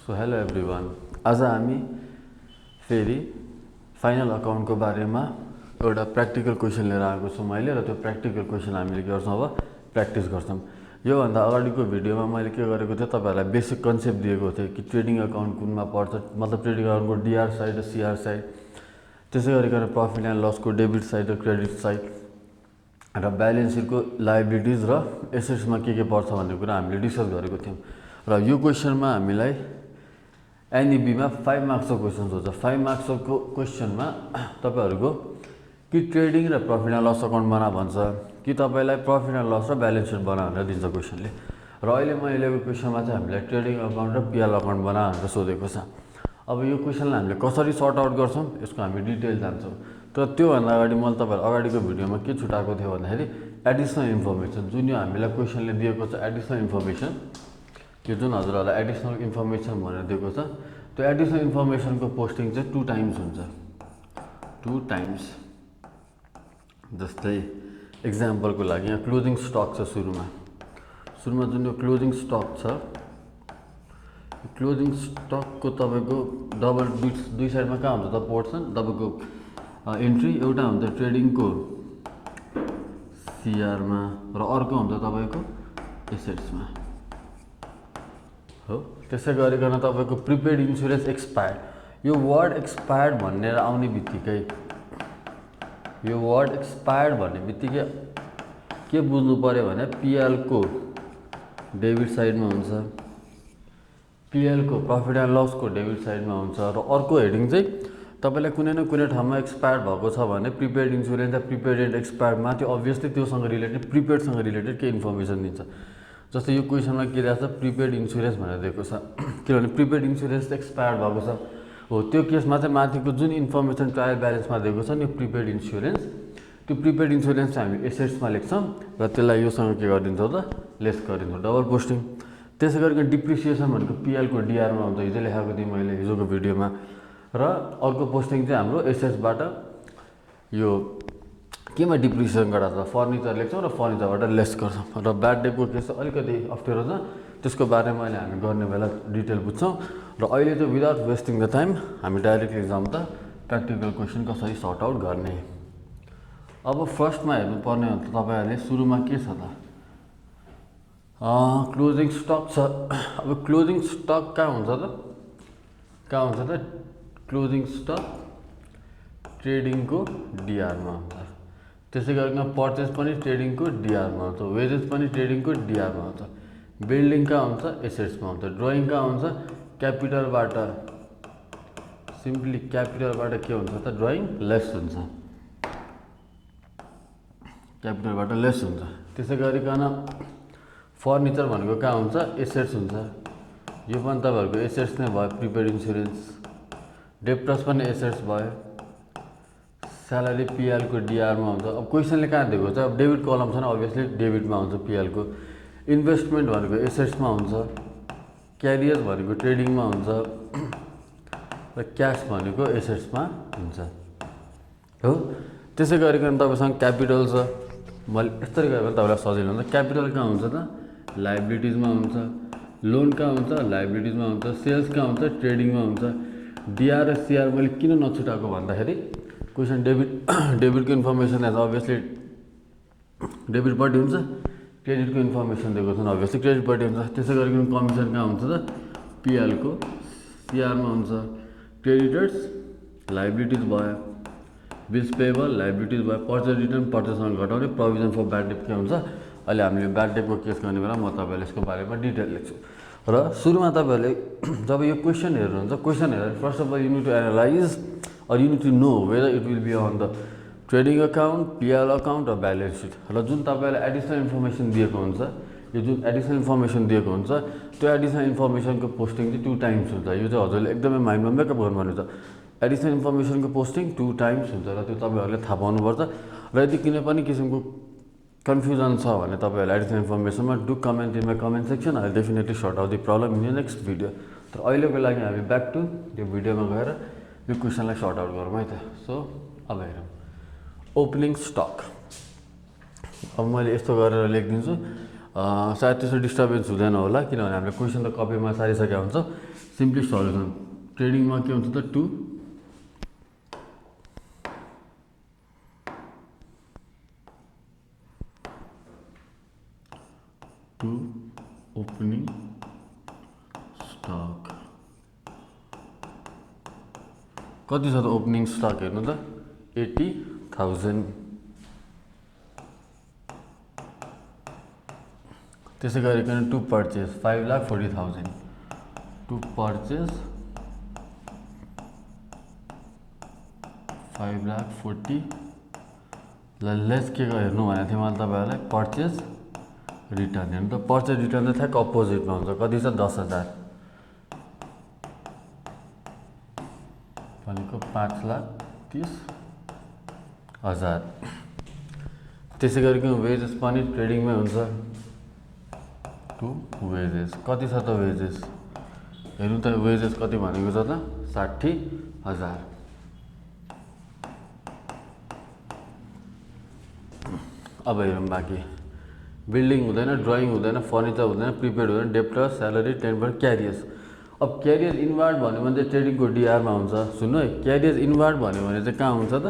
So hello everyone, आज हामी फेरि फाइनल अकाउन्टको बारेमा एउटा प्र्याक्टिकल क्वेसन लिएर आएको छु मैले र त्यो प्र्याक्टिकल क्वेसन हामीले के गर्छौँ अब प्र्याक्टिस गर्छौँ। योभन्दा अगाडिको भिडियोमा मैले के गरेको थिएँ, तपाईँहरूलाई बेसिक कन्सेप्ट दिएको थिएँ कि ट्रेडिङ अकाउन्ट कुनमा पर्छ, मतलब ट्रेडिङ अकाउन्टको डिआर साइड र सिआर साइड, त्यसै गरिकन प्रफिट एन्ड लसको डेबिट साइड र क्रेडिट साइड र ब्यालेन्स सिटको लायबिलिटिज र एसेट्समा के पर्छ भन्ने कुरा हामीले डिस्कस गरेको थियौँ। र यो क्वेसनमा हामीलाई एनइबीमा 5 मार्क्सको क्वेसन हुन्छ। 5 मार्क्सको क्वेसनमा तपाईँहरूको कि ट्रेडिङ र प्रफिट एन्ड लस अकाउन्ट बना भन्छ कि तपाईँलाई प्रफिट एन्ड लस र ब्यालेन्स सिट बना भनेर दिन्छ क्वेसनले। र अहिले मैले ल्याएको क्वेसनमा चाहिँ हामीलाई ट्रेडिङ अकाउन्ट र पिएल अकाउन्ट बना भनेर सोधेको छ। अब यो क्वेसनलाई हामीले कसरी सर्ट आउट गर्छौँ यसको हामी डिटेल जान्छौँ। तर त्योभन्दा अगाडि मैले तपाईँहरू अगाडिको भिडियोमा के छुटाएको थियो भन्दाखेरि एडिसनल इन्फर्मेसन, जुन यो हामीलाई क्वेसनले दिएको छ एडिसनल इन्फर्मेसन, यो जुन हजुरहरूलाई एडिसनल इन्फर्मेसन भनेर दिएको छ, त्यो एडिसनल इन्फर्मेसनको पोस्टिङ चाहिँ 2 टाइम्स हुन्छ। 2 टाइम्स। जस्तै एक्जाम्पलको लागि यहाँ क्लोजिङ स्टक छ। सुरुमा जुन यो क्लोजिङ स्टक छ, क्लोजिङ स्टकको तपाईँको डबल बिट्स दुई साइडमा कहाँ हुन्छ त पोर्सन, तपाईँको एन्ट्री एउटा हुन्छ ट्रेडिङको सिआरमा र अर्को हुन्छ तपाईँको एसेट्समा हो। त्यसै गरिकन तपाईँको प्रिपेड इन्सुरेन्स एक्सपायर्ड, यो वर्ड एक्सपायर्ड भनेर आउने बित्तिकै के बुझ्नु पऱ्यो भने पिएलको डेबिट साइडमा हुन्छ, पिएलको प्रफिट एन्ड लसको डेबिट साइडमा हुन्छ र अर्को हेडिङ चाहिँ तपाईँलाई कुनै न कुनै ठाउँमा एक्सपायर्ड भएको छ भने प्रिपेड इन्सुरेन्स या प्रिपेड एन्ड एक्सपायर्डमा त्यो अभियसली त्योसँग रिलेटेड प्रिपेडसँग रिलेटेड केही इन्फर्मेसन दिन्छ। जस्तै यो क्वेसनमा के दिएको छ, प्रिपेड इन्सुरेन्स भनेर दिएको छ, किनभने प्रिपेड इन्सुरेन्स एक्सपायर्ड भएको छ हो। त्यो केसमा चाहिँ माथिको जुन इन्फर्मेसन ट्रायल ब्यालेन्समा दिएको छ नि प्रिपेड इन्सुरेन्स, त्यो प्रिपेड इन्सुरेन्स चाहिँ हामी एसेट्समा लेख्छौँ र त्यसलाई योसँग के गरिदिन्छौँ त लेस गरिदिन्छौँ, डबल पोस्टिङ। त्यसै गरिकन डिप्रिसिएसन भनेको पिएलको डिआरमा हुन्छ, हिजो लेखाएको थिएँ मैले हिजोको भिडियोमा। र अर्को पोस्टिङ चाहिँ हाम्रो एसेट्सबाट यो केमा डिप्रिसिएसन गराएको छ, फर्निचर लेख्छौँ र फर्निचरबाट लेस गर्छौँ। र ब्याड डेटको केस अलिकति अप्ठ्यारो छ, त्यसको बारेमा अहिले हामी गर्ने बेला डिटेल बुझ्छौँ। र अहिले चाहिँ विदाउट वेस्टिङ द टाइम हामी डाइरेक्टली जाउँ त प्र्याक्टिकल क्वेसन कसरी सर्ट आउट गर्ने। अब फर्स्टमा हेर्नुपर्ने हो त तपाईँहरूले सुरुमा के छ त क्लोजिङ स्टक छ। अब क्लोजिङ स्टक कहाँ हुन्छ त क्लोजिङ स्टक ट्रेडिङको डिआरमा हुन्छ। त्यसै गरिकन पर्चेस पनि ट्रेडिङको डिआरमा हुन्छ, वेजेस पनि ट्रेडिङको डिआरमा हुन्छ, बिल्डिङ कहाँ हुन्छ एसेट्समा हुन्छ, ड्रइङ कहाँ हुन्छ क्यापिटलबाट, सिम्पली क्यापिटलबाट के हुन्छ त ड्रइङ लेस हुन्छ, क्यापिटलबाट लेस हुन्छ। त्यसै गरिकन फर्निचर भनेको कहाँ हुन्छ एसेट्स हुन्छ, यो पनि तपाईँहरूको एसेट्स नै भयो, प्रिपेड इन्सुरेन्स, डेप्टर्स पनि एसेट्स भयो, स्यालेरी पिएलको डिआरमा हुन्छ। अब क्वेसनले कहाँ दिएको छ, अब डेबिट कलम छ नि अभियसली डेबिटमा हुन्छ पिएलको, इन्भेस्टमेन्ट भनेको एसेट्समा हुन्छ, क्यारियर भनेको ट्रेडिङमा हुन्छ र क्यास भनेको एसेट्समा हुन्छ हो। त्यसै गरिकन तपाईँसँग क्यापिटल छ, मैले यस्तरी गरेर तपाईँलाई सजिलो हुन्छ। क्यापिटल कहाँ हुन्छ त लाइबिलिटिजमा हुन्छ, लोन कहाँ हुन्छ लाइबिलिटिजमा हुन्छ, सेल्स कहाँ हुन्छ ट्रेडिङमा हुन्छ। डिआर र सिआर मैले किन नछुटाएको भन्दाखेरि क्वेसन डेबिटको इन्फर्मेसन एज अभियसली डेबिटपट्टि हुन्छ, क्रेडिटको इन्फर्मेसन दिएको छ अभियसली क्रेडिटपट्टि हुन्छ। त्यसै गरिकन कमिसन कहाँ हुन्छ त पिएलको सिआरमा हुन्छ, क्रेडिटर्स लाइबिलिटिज भयो, बिल्स पेएबल लाइबिलिटिज भयो, पर्चेस रिटर्न पर्चेससँग घटाउने, प्रोभिजन फर ब्याड डेट के हुन्छ। अहिले हामीले ब्याड डेटको केस गर्ने बेला म तपाईँहरूले यसको बारेमा डिटेल लेख्छु। र सुरुमा तपाईँहरूले जब यो क्वेसन हेर्नुहुन्छ, क्वेसन हेरेर first of all you need to analyze or you need to know whether it will be on the trading account, PL account or balance sheet। र जुन तपाईँलाई एडिसनल इन्फर्मेसन दिएको हुन्छ, यो जुन एडिसनल इन्फर्मेसन दिएको हुन्छ त्यो एडिसनल इन्फर्मेसनको पोस्टिङ चाहिँ 2 टाइम्स हुन्छ। यो चाहिँ हजुरले एकदमै माइन्डमा मेकअप गर्नुपर्ने छ। एडिसनल इन्फर्मेसनको पोस्टिङ 2 टाइम्स हुन्छ र त्यो तपाईँहरूले थाहा पाउनुपर्छ। र यदि कुनै पनि किसिमको कन्फ्युजन छ भने तपाईँहरूले एडिसनल इन्फर्मेसनमा do comment in my comment section, I definitely sort out the problem in the next video. तर अहिलेको लागि हामी ब्याक टु त्यो भिडियोमा गएर यो क्वेसनलाई सर्ट आउट गरौँ है त। सो अब हेरौँ ओपनिङ स्टक। अब मैले यस्तो गरेर लेखिदिन्छु, सायद त्यसो डिस्टर्बेन्स हुँदैन होला, किनभने हामीले क्वेसन त कपीमा सारिसकेका हुन्छ। सिम्पली सल्युसन ट्रेडिङमा के हुन्छ त टु ओपनिङ स्टक कति छ त ओपनिङ स्टक हेर्नु त 80,000। त्यसै गरिकन to purchase 5,40,000 to purchase 5,40,000 less के हेर्नु भनेको थिएँ मैले तपाईँहरूलाई पर्चेस रिटर्न हेर्नु त पर्चेस रिटर्न त ठ्याक्क अपोजिटमा हुन्छ। कति छ 10,000 भनेको 5,30,000। त्यसै गरिकन वेजेस पनि ट्रेडिङमै हुन्छ टु वेजेस कति छ त वेजेस हेर्नु त वेजेस कति भनेको छ त 60,000। अब हेरौँ बाँकी बिल्डिङ हुँदैन, ड्रइङ हुँदैन, फर्निचर हुँदैन, प्रिपेड हुँदैन, डेप्टर, स्यालेरी, टेम्पर, क्यारियर्स। अब क्यारियर इनवार्ड भन्यो भने चाहिँ ट्रेडिङको डिआरमा हुन्छ। सुन्नु है, क्यारियर इनवार्ड भन्यो भने चाहिँ कहाँ हुन्छ त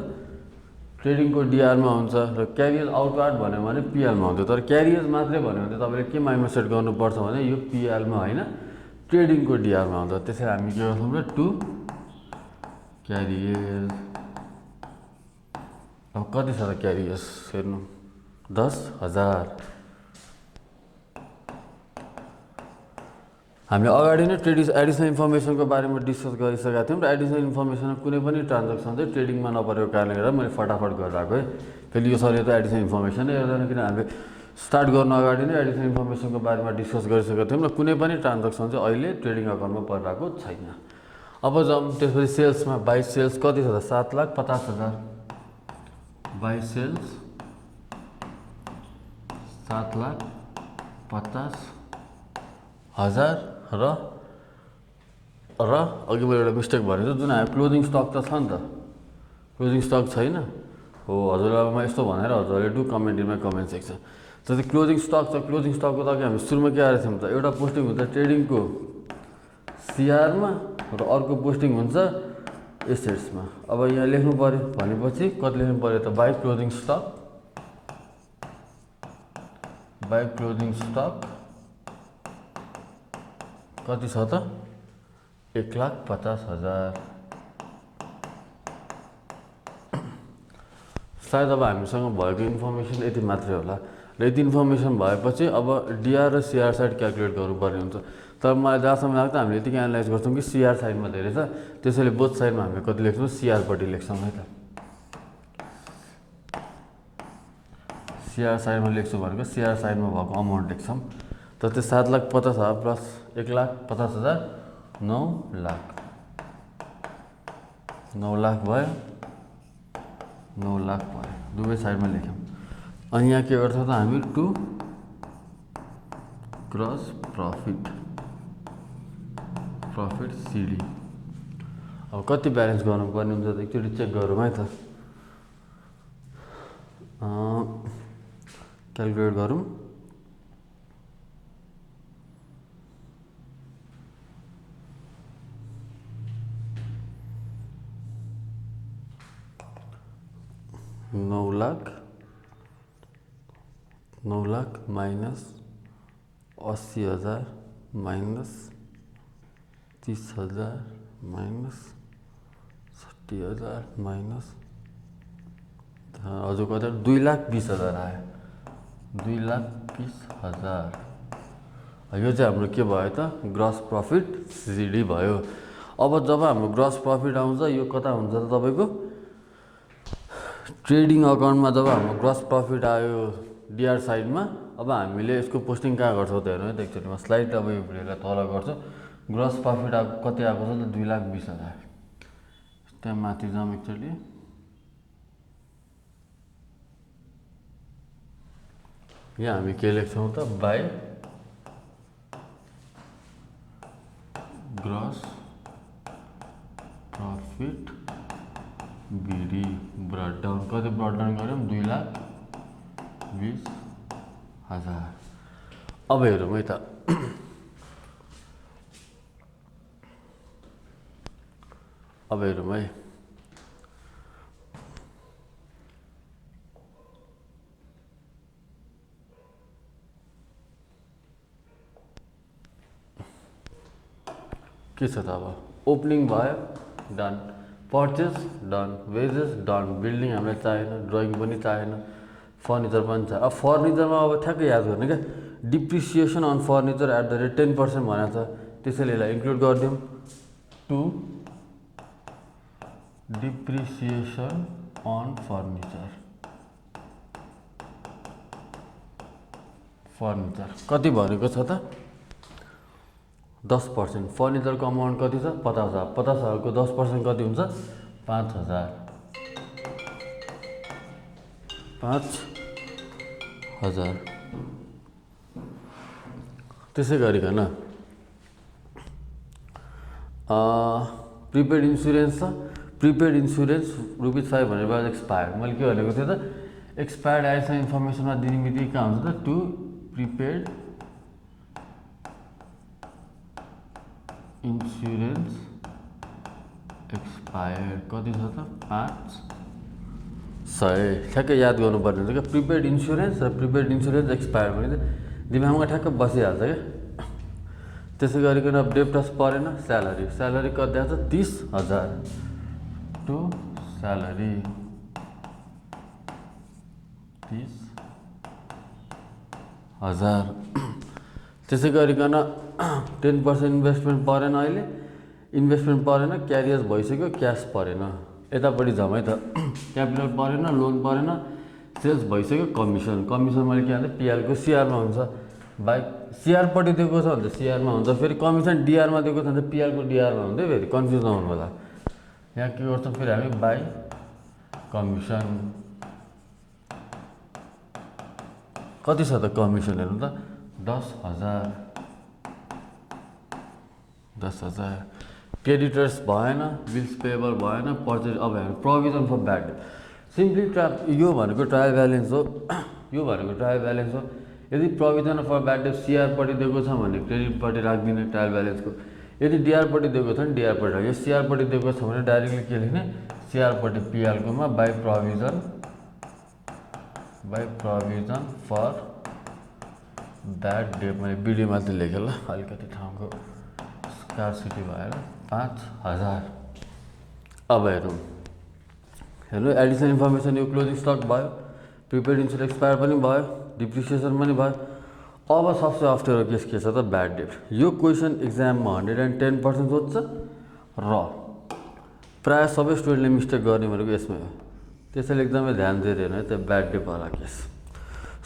ट्रेडिङको डिआरमा हुन्छ, र क्यारियर आउटवार्ड भन्यो भने पिएलमा हुन्छ। तर क्यारियर मात्रै भन्यो भने तपाईँले के माइमा सेट गर्नुपर्छ भने यो पिएलमा होइन ट्रेडिङको डिआरमा हुन्छ। त्यसैले हामी के गर्छौँ र टु क्यारियर। अब कति छ त क्यारियर्स हेर्नु 10,000। हामीले अगाडि नै एडिसनल इन्फर्मेसनको बारेमा डिस्कस गरिसकेका थियौँ र एडिसनल इन्फर्मेसनमा कुनै पनि ट्रान्जेक्सन चाहिँ ट्रेडिङमा नपरेको कारणले गर्दा मैले फटाफट गरेर आएको है। फेरि यो सरले त एडिसनल इन्फर्मेसनै हेर्दैन, किन हामीले स्टार्ट गर्नु अगाडि नै एडिसनल इन्फर्मेसनको बारेमा डिस्कस गरिसकेका थियौँ र कुनै पनि ट्रान्जेक्सन चाहिँ अहिले ट्रेडिङ अकाउन्टमा परिरहेको छैन। अब जाउँ त्यसपछि सेल्समा। बाई सेल्स कति छ त 7,50,000 बाई सेल्स 7,50,000 र अघि मैले एउटा मिस्टेक भनेको जुन हामी क्लोजिङ स्टक त छ नि त, क्लोजिङ स्टक छैन हो हजुरलाई म यस्तो भनेर हजुरले डु कमेन्टमा कमेन्ट सेक्सन। जस्तै क्लोजिङ स्टक छ, क्लोजिङ स्टकको त अघि हामी सुरुमा के आएको थियौँ त एउटा पोस्टिङ हुन्छ ट्रेडिङको सिआरमा र अर्को पोस्टिङ हुन्छ एसेट्समा। अब यहाँ लेख्नु पऱ्यो भनेपछि कति लेख्नु पऱ्यो त बाई क्लोजिङ स्टक कति छ त 1,50,000। सायद अब हामीसँग भएको इन्फर्मेसन यति मात्रै होला र यति इन्फर्मेसन भएपछि अब डिआर र सिआर साइड क्यालकुलेट गर्नुपर्ने हुन्छ। तर मलाई जहाँसम्म लाग्छ हामीले यतिकै एनालाइज गर्छौँ कि सिआर साइडमा धेरै छ, त्यसैले बोथ साइडमा हामीले कति लेख्छौँ सिआरपट्टि लेख्छौँ है त। सिआर साइडमा लेख्छु भनेको सिआर साइडमा भएको अमाउन्ट लेख्छौँ। त त्यो 7,50,000 प्लस 1,50,000 9 लाख भयो, 9 लाख भयो, दुवै साइडमा लेख्यौँ। अनि यहाँ के गर्छौँ त हामी टु ग्रस प्रफिट सिडी। अब कति ब्यालेन्स गर्नुपर्ने हुन्छ त एकचोटि चेक गरौँ है त, क्यालकुलेट गरौँ। नौ lakh minus 80,000 minus 30,000 minus 60,000 minus हजुर कति 2,20,000 आयो। 2,20,000 यो चाहिँ हाम्रो के भयो त ग्रस प्रफिट सिडी भयो। अब जब हाम्रो ग्रस प्रफिट आउँछ यो कता हुन्छ त तपाईँको ट्रेडिङ अकाउन्टमा। जब हाम्रो ग्रस प्रफिट आयो डिआर साइडमा, अब हामीले यसको पोस्टिङ कहाँ गर्छौँ त हेर्नु है त एकचोटि म स्लाइड अब यो भिडियोलाई तल गर्छु। ग्रस प्रफिट कति आएको छ त 2,20,000। त्यहाँ माथि जाउँ एकचोटि, यहाँ हामी के लेख्छौँ त by gross profit BD brought down. कति ब्रड डाउन गऱ्यौँ 2,20,000। अब हेरौँ है त अब हेरौँ है के छ त अब ओपनिङ भयो done purchase done wages done building हामीलाई चाहिएन ड्रइङ पनि चाहिएन फर्निचर पनि चाहियो अब फर्निचरमा अब ठ्याक्कै याद गर्ने क्या depreciation on furniture at the rate 10% भनेको छ त्यसैले यसलाई इन्क्लुड गरिदिउँ टु डिप्रिसिएसन अन फर्निचर कति भनेको छ त 10% फर्निचरको अमाउन्ट कति छ 50,000 50,000को 10% कति हुन्छ 5,000 त्यसै गरिकन प्रिपेड इन्सुरेन्स छ प्रिपेड इन्सुरेन्स ₹500 एक्सपायर्ड मैले के भनेको थिएँ त एक्सपायर्ड आएछ इन्फर्मेसनमा दिने बित्तिकै कहाँ हुन्छ त टु प्रिपेड इन्सुरेन्स एक्सपायर्ड कति छ त 500 ठ्याक्कै याद गर्नुपर्ने हुन्छ क्या प्रिपेड इन्सुरेन्स र प्रिपेड इन्सुरेन्स एक्सपायर्ड भने दिमागमा ठ्याक्कै बसिहाल्छ क्या त्यसै गरिकन अब डेप्टर्स परेन स्यालेरी कति आएको छ 30,000 टु स्यालेरी 30,000 त्यसै गरिकन 10% इन्भेस्टमेन्ट परेन अहिले इन्भेस्टमेन्ट परेन क्यारियर्स भइसक्यो क्यास परेन यतापट्टि जाउँ है त क्यापिटल परेन लोन परेन सेल्स भइसक्यो कमिसन मैले के भन्छ पिआरको सिआरमा हुन्छ बाई सिआरपट्टि दिएको छ भने त सिआरमा हुन्छ फेरि कमिसन डिआरमा दिएको छ भने त पिआरको डिआरमा हुन्छ फेरि कन्फ्युज नहुनु होला यहाँ के गर्छौँ फेरि हामी बाई कमिसन कति छ त कमिसन हेर्नु त 10,000 क्रेडिटर्स भएन बिल्स पेएबल भएन पर्चेज अब हेर्नु provision for bad debt simply यो भनेको ट्रायल ब्यालेन्स हो यदि प्रोभिजन फर ब्याड डेट सिआरपट्टि दिएको छ भने क्रेडिटपट्टि राखिदिने ट्रायल ब्यालेन्सको यदि डिआरपट्टि दिएको छ भने डिआरपट्टि राख्यो सिआरपट्टि दिएको छ भने डाइरेक्टली के लेख्ने सिआरपट्टि पिआरकोमा by provision for bad debt मैले भिडियोमा चाहिँ लेखेँ ल अलिकति ठाउँको स्कार्सिटी भएर 5,000 अब हेरौँ एडिसनल इन्फर्मेसन यो क्लोजिङ स्टक भयो प्रिपेड इन्सुरेन्स एक्सपायर पनि भयो डिप्रिसिएसन पनि भयो अब सबसे अप्ठ्यारो केस के छ त ब्याड डेट यो क्वेसन एक्जाममा 110% सोध्छ र प्रायः सबै स्टुडेन्टले मिस्टेक गर्ने भनेको यसमै हो त्यसैले एकदमै ध्यान दिँदैन है त्यो ब्याड डेट वाला केस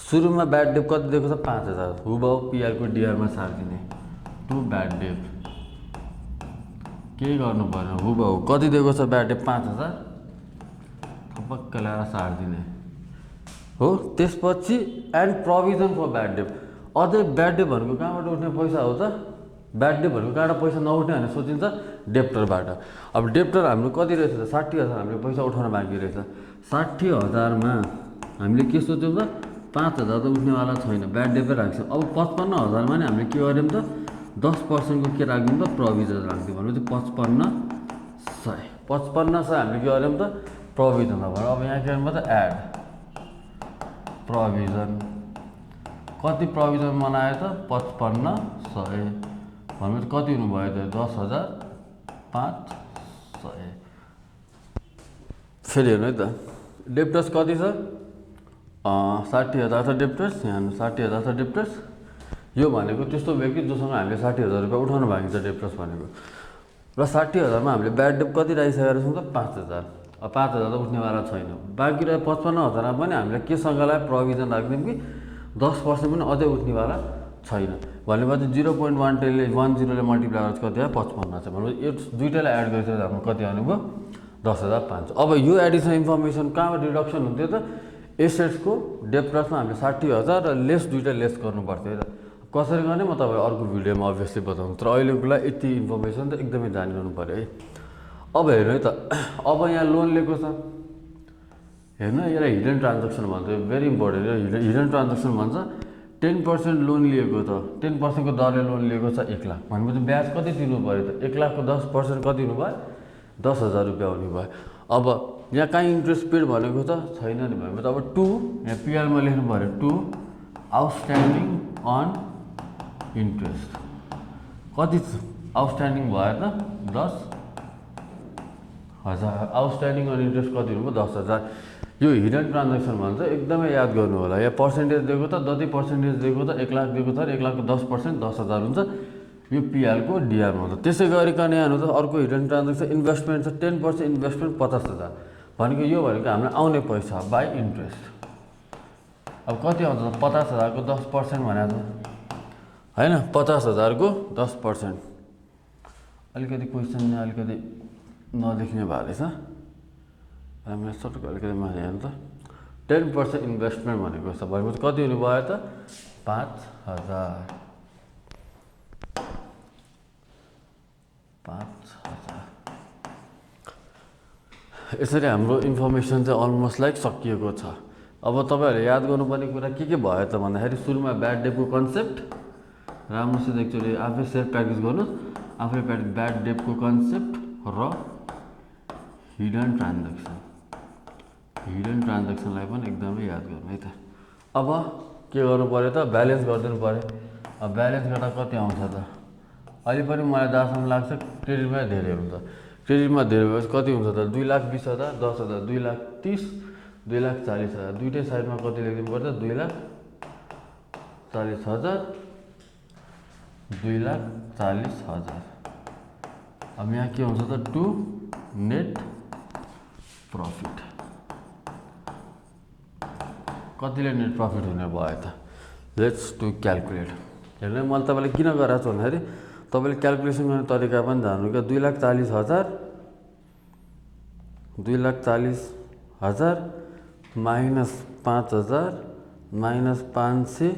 सुरुमा ब्याड डेट कति दिएको छ 5,000 हुबाउ पिआरको डिआरमा सारिदिने टु ब्याड डेट केही गर्नु परेन हुबाउ कति दिएको छ ब्याड डेट 5,000 थपक्क ल्याएर सारिदिने हो त्यसपछि and provision for bad debt अझै ब्याड डेट भनेको कहाँबाट उठ्ने पैसा हो त ब्याड डेट भनेको कहाँबाट पैसा नउठ्ने भनेर सोचिन्छ डेप्टरबाट अब डेप्टर हाम्रो कति रहेछ त 60,000 हामीले पैसा उठाउन बाँकी रहेछ 60,000मा हामीले के सोच्यौँ त 5,000 त उठ्नेवाला छैन ब्याड डेट पै राख्छौँ अब 55,000मा नि हामीले के गर्यौँ त 10% को के राख्दिउँ त प्रोभिजन राख्दिउँ भनेपछि 55,100 हामीले के गर्यौँ त प्रोभिजन अब यहाँ के गर्नु त एड प्रोभिजन कति प्रोभिजन बनायो त 55,100 भनेपछि कति हुनुभयो त 10,500 फेरि हेर्नु है त डेप्टर्स कति छ 60,000 छ डेप्टर्स यहाँ 60,000 छ डेप्टर्स यो भनेको त्यस्तो व्यक्ति जोसँग हामीले 60,000 रुपियाँ उठाउनु भएको छ डेप्टर्स भनेको र 60,000मा हामीले ब्याड डेट कति राखिसकेका छौँ त 5,000 अब 5,000 त उठ्नेवाला छैन बाँकी रह्यो 55,000मा पनि हामीले केसँगलाई प्रोभिजन राख्दिउँ कि 10% पनि अझै उठ्नेवाला छैन भनेपछि 0.10ले मल्टिप्लाई गर्छ कति आयो 55 छ भनेपछि यो दुईटालाई एड गरेर हाम्रो कति आउनुभयो 10,500 अब यो एडिसनल इन्फर्मेसन कहाँबाट रिडक्सन हुन्थ्यो त एसेट्सको डेप्टर्समा हामीले 60,000 र लेस दुईटा लेस गर्नुपर्थ्यो त कसरी गर्ने म तपाईँलाई अर्को भिडियोमा अभियसली बताउँछु तर अहिलेको लागि यति इन्फर्मेसन त एकदमै जानिरहनु पऱ्यो है अब हेर्नु है त अब यहाँ लोन लिएको छ हेर्नु यसलाई हिडन ट्रान्ज्याक्सन भन्छ भेरी इम्पोर्टेन्ट हिडन ट्रान्ज्याक्सन भन्छ 10% लोन लिएको त 10% को दरले लोन लिएको छ 1 लाख भनेपछि ब्याज कति तिर्नु पर्यो त 1 लाख को 10% कति हुनु भयो 10,000 रुपैयाँ हुने भयो। अब यहाँ कहाँ इन्ट्रेस्ट पेड भनेको त छैन नि भनेपछि अब 2 यहाँ पिआर मा लेख्नु पर्यो 2 आउटस्ट्यान्डिङ अन इन्ट्रेस्ट कति आउटस्ट्यान्डिङ भयो त 10,000 आउटस्ट्यान्डिङ अन इन्ट्रेस्ट कति हुनु भयो 10,000। यो हिडन ट्रान्ज्याक्सन भन्छ एकदमै याद गर्नु होला। यहाँ पर्सेन्टेज दिएको त जति पर्सेन्टेज दिएको त 1 लाख दिएको छ 1 लाख को 10% 10,000 हुन्छ। यो पिआर को डिआर हुन्छ। त्यसै गरिकन यहाँ हुन्छ अर्को हिडन ट्रान्ज्याक्सन इन्भेस्टमेन्ट छ 10% इन्भेस्टमेन्ट 50,000 भनेको यो भनेको हामीलाई आउने पैसा बाई इन्ट्रेस्ट। अब कति आउँछ 50,000 को 10% भनेको हैन 50,000 को 10%। अलिकति क्वेसन अलिकति नलेख्ने भए रहेछ हामीले सर्टको अलिकति माथि हेर्नु त 10% इन्भेस्टमेन्ट भनेको छ भनेपछि कति हुने भयो त 5,000 यसरी हाम्रो इन्फर्मेसन चाहिँ अलमोस्ट लाइक सकिएको छ। अब तपाईहरुले याद गर्नुपर्ने कुरा के भयो त भन्दाखेरि सुरुमा ब्याड डेटको कन्सेप्ट राम्रोसित एकचोटि आफै सेल्फ प्र्याक्टिस गर्नुस् आफैले ब्याड डेटको कन्सेप्ट र हिडन ट्रान्ज्याक्सनलाई पनि एकदमै याद गर्नु है त। अब के गर्नु पर्यो त ब्यालेन्स गरिदिनु पर्यो। अब ब्यालेन्स गर्दा कति आउँछ त अहिले पनि मलाई जहाँसम्म लाग्छ क्रेडिटमा धेरै हुन्छ। क्रेडिटमा धेरै भएपछि कति हुन्छ त 2,20,000 10,000 2,30,000 2,40,000 दुईटै साइडमा कति लेखिदिनु पर्छ 2,40,000 2,40,000। अब यहाँ के हुन्छ त 2 नेट प्रफिट कतिले नेट प्रफिट हुने भयो त लेट्स टु क्याल्कुलेट। हेर्नु मैले तपाईलाई किन गराएको छु भन्दाखेरि तपाईले क्याल्कुलेसन गर्ने तरिका पनि जान्नु क्या 2,40,000 minus 5,000 minus 500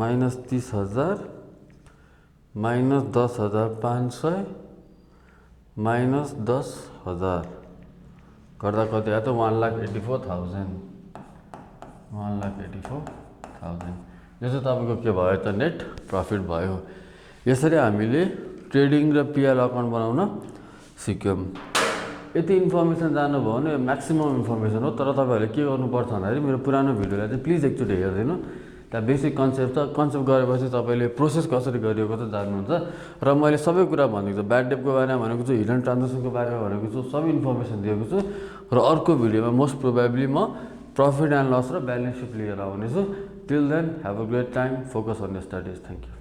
minus 30,000 minus 10,500 minus 10,000 गर्दा कति आयो त 1,84,000 यो चाहिँ तपाईको के भयो त नेट प्रफिट भयो। यसरी हामीले ट्रेडिङ र पिएल अकाउन्ट बनाउन सिक्यौं। यति इन्फर्मेसन जान्नुभयो भने म्याक्सिमम इन्फर्मेसन हो। तर तपाईहरुले के गर्नुपर्छ भन्दाखेरि मेरो पुरानो भिडियोलाई चाहिँ प्लिज एकचोटि हेर्दिनु। त्यहाँ बेसिक कन्सेप्ट छ। कन्सेप्ट गरेपछि तपाईले प्रोसेस कसरी गरिएको त जान्नुहुन्छ र मैले सबै कुरा भनेको छु ब्याड डेटको बारेमा भनेको छु हिडन ट्रान्ज्याक्सनको बारेमा भनेको छु सबै इन्फर्मेसन दिएको छु र अर्को भिडियोमा मोस्ट प्रोबेबली म प्रॉफिट एन्ड लस र ब्यालेन्स सिट लिएर आउनेछु। Till then have a great time focus on your studies. Thank you.